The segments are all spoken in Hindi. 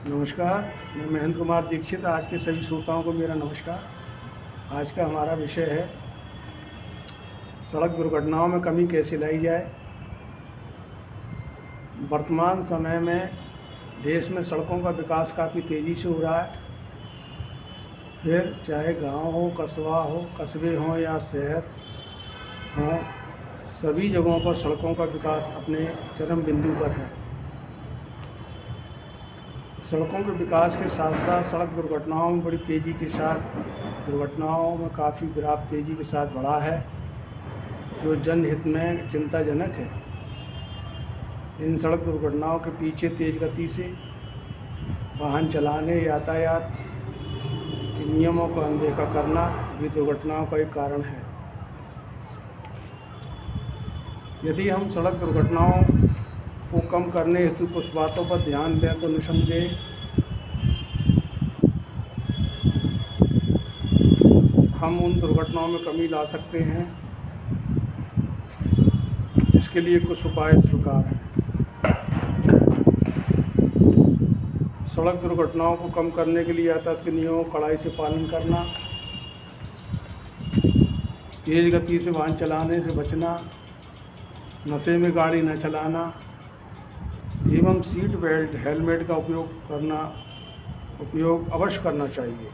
नमस्कार, मैं महेंद्र कुमार दीक्षित। आज के सभी श्रोताओं को मेरा नमस्कार। आज का हमारा विषय है सड़क दुर्घटनाओं में कमी कैसे लाई जाए। वर्तमान समय में देश में सड़कों का विकास काफ़ी तेज़ी से हो रहा है। फिर चाहे गांव हो, कस्बा हो, कस्बे हों या शहर हों, सभी जगहों पर सड़कों का विकास अपने चरम बिंदु पर है। सड़कों के विकास के साथ साथ सड़क दुर्घटनाओं में बड़ी तेज़ी के साथ दुर्घटनाओं में काफ़ी ग्राफ तेज़ी के साथ बढ़ा है, जो जनहित में चिंताजनक है। इन सड़क दुर्घटनाओं के पीछे तेज़ गति से वाहन चलाने, यातायात के नियमों को अनदेखा करना भी दुर्घटनाओं का एक कारण है। यदि हम सड़क दुर्घटनाओं को कम करने हेतु कुछ बातों पर ध्यान दें तो निसंदेह हम उन दुर्घटनाओं में कमी ला सकते हैं, जिसके लिए कुछ उपाय इस प्रकार हैं। सड़क दुर्घटनाओं को कम करने के लिए यातायात के नियमों का कड़ाई से पालन करना, तेज़ गति से वाहन चलाने से बचना, नशे में गाड़ी न चलाना एवं सीट बेल्ट, हेलमेट का उपयोग अवश्य करना चाहिए।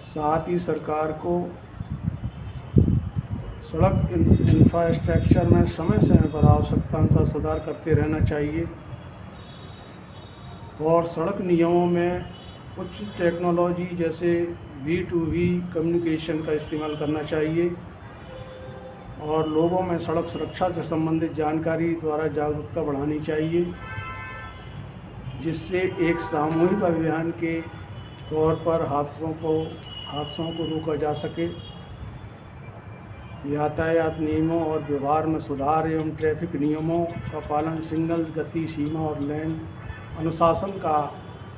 साथ ही सरकार को सड़क इंफ्रास्ट्रक्चर में समय समय पर आवश्यकतानुसार सुधार करते रहना चाहिए और सड़क नियमों में उच्च टेक्नोलॉजी जैसे V2V कम्युनिकेशन का इस्तेमाल करना चाहिए और लोगों में सड़क सुरक्षा से संबंधित जानकारी द्वारा जागरूकता बढ़ानी चाहिए, जिससे एक सामूहिक अभियान के तौर पर हादसों को रोका जा सके। यातायात नियमों और व्यवहार में सुधार एवं ट्रैफिक नियमों का पालन, सिग्नल, गति सीमा और लेन अनुशासन का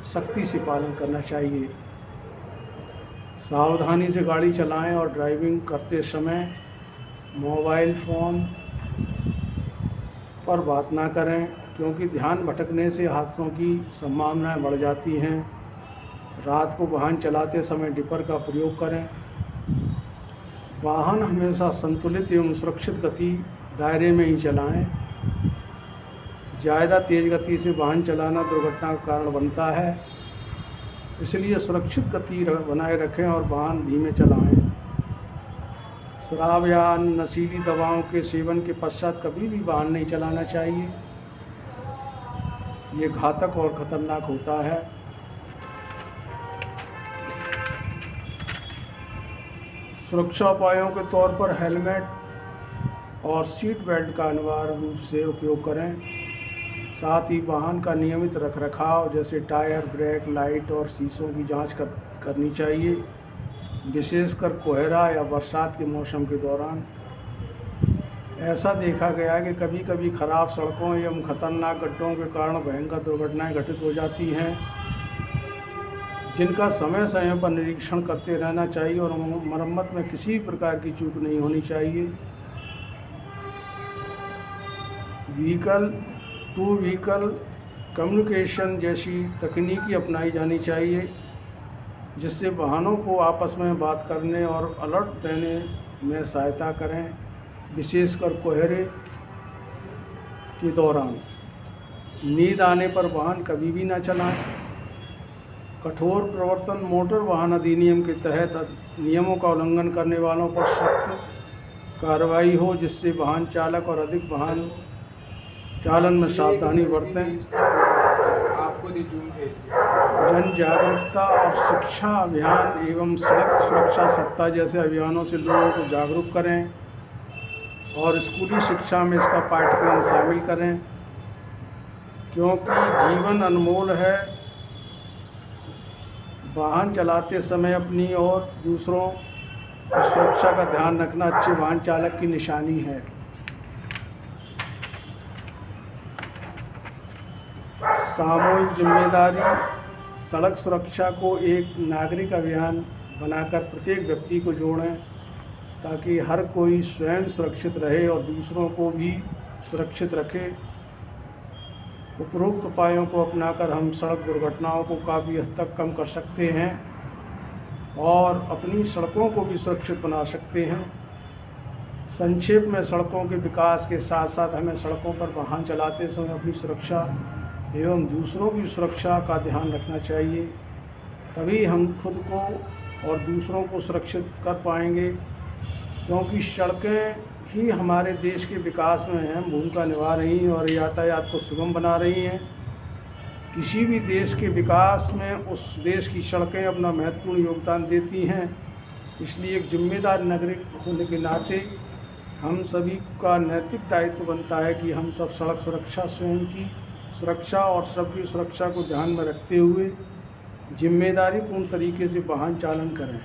सख्ती से पालन करना चाहिए। सावधानी से गाड़ी चलाएं और ड्राइविंग करते समय मोबाइल फ़ोन पर बात ना करें, क्योंकि ध्यान भटकने से हादसों की संभावनाएं बढ़ जाती हैं। रात को वाहन चलाते समय डिपर का प्रयोग करें। वाहन हमेशा संतुलित एवं सुरक्षित गति दायरे में ही चलाएं। ज़्यादा तेज़ गति से वाहन चलाना दुर्घटना का कारण बनता है, इसलिए सुरक्षित गति बनाए रखें और वाहन धीमे चलाएं। शराब या नशीली दवाओं के सेवन के पश्चात कभी भी वाहन नहीं चलाना चाहिए। ये घातक और ख़तरनाक होता है। सुरक्षा उपायों के तौर पर हेलमेट और सीट बेल्ट का अनिवार्य रूप से उपयोग करें। साथ ही वाहन का नियमित रखरखाव जैसे टायर, ब्रेक, लाइट और शीशों की जांच करनी चाहिए, विशेषकर कोहरा या बरसात के मौसम के दौरान। ऐसा देखा गया है कि कभी कभी खराब सड़कों एवं खतरनाक गड्ढों के कारण भयंकर दुर्घटनाएं घटित हो जाती हैं, जिनका समय समय पर निरीक्षण करते रहना चाहिए और मरम्मत में किसी भी प्रकार की चूक नहीं होनी चाहिए। व्हीकल टू व्हीकल कम्युनिकेशन जैसी तकनीकी अपनाई जानी चाहिए, जिससे वाहनों को आपस में बात करने और अलर्ट देने में सहायता करें, विशेषकर कोहरे के दौरान। नींद आने पर वाहन कभी भी ना चलाएं। कठोर प्रवर्तन मोटर वाहन अधिनियम के तहत नियमों का उल्लंघन करने वालों पर सख्त कार्रवाई हो, जिससे वाहन चालक और अधिक वाहन चालन में सावधानी बरतें। जन जागरूकता और शिक्षा अभियान एवं सड़क सुरक्षा सप्ताह जैसे अभियानों से लोगों को जागरूक करें और स्कूली शिक्षा में इसका पाठ्यक्रम शामिल करें, क्योंकि जीवन अनमोल है। वाहन चलाते समय अपनी और दूसरों की सुरक्षा का ध्यान रखना अच्छे वाहन चालक की निशानी है। सामूहिक जिम्मेदारी, सड़क सुरक्षा को एक नागरिक अभियान बनाकर प्रत्येक व्यक्ति को जोड़ें, ताकि हर कोई स्वयं सुरक्षित रहे और दूसरों को भी सुरक्षित रखे। उपरोक्त उपायों को अपनाकर हम सड़क दुर्घटनाओं को काफ़ी हद तक कम कर सकते हैं और अपनी सड़कों को भी सुरक्षित बना सकते हैं। संक्षेप में, सड़कों के विकास के साथ साथ हमें सड़कों पर वाहन चलाते समय अपनी सुरक्षा एवं दूसरों की सुरक्षा का ध्यान रखना चाहिए। तभी हम खुद को और दूसरों को सुरक्षित कर पाएंगे, क्योंकि सड़कें ही हमारे देश के विकास में अहम भूमिका निभा रही हैं और यातायात को सुगम बना रही हैं। किसी भी देश के विकास में उस देश की सड़कें अपना महत्वपूर्ण योगदान देती हैं। इसलिए एक जिम्मेदार नागरिक होने के नाते हम सभी का नैतिक दायित्व बनता है कि हम सब सड़क सुरक्षा, स्वयं की सुरक्षा और सबकी सुरक्षा को ध्यान में रखते हुए जिम्मेदारीपूर्ण तरीके से वाहन चालन करें।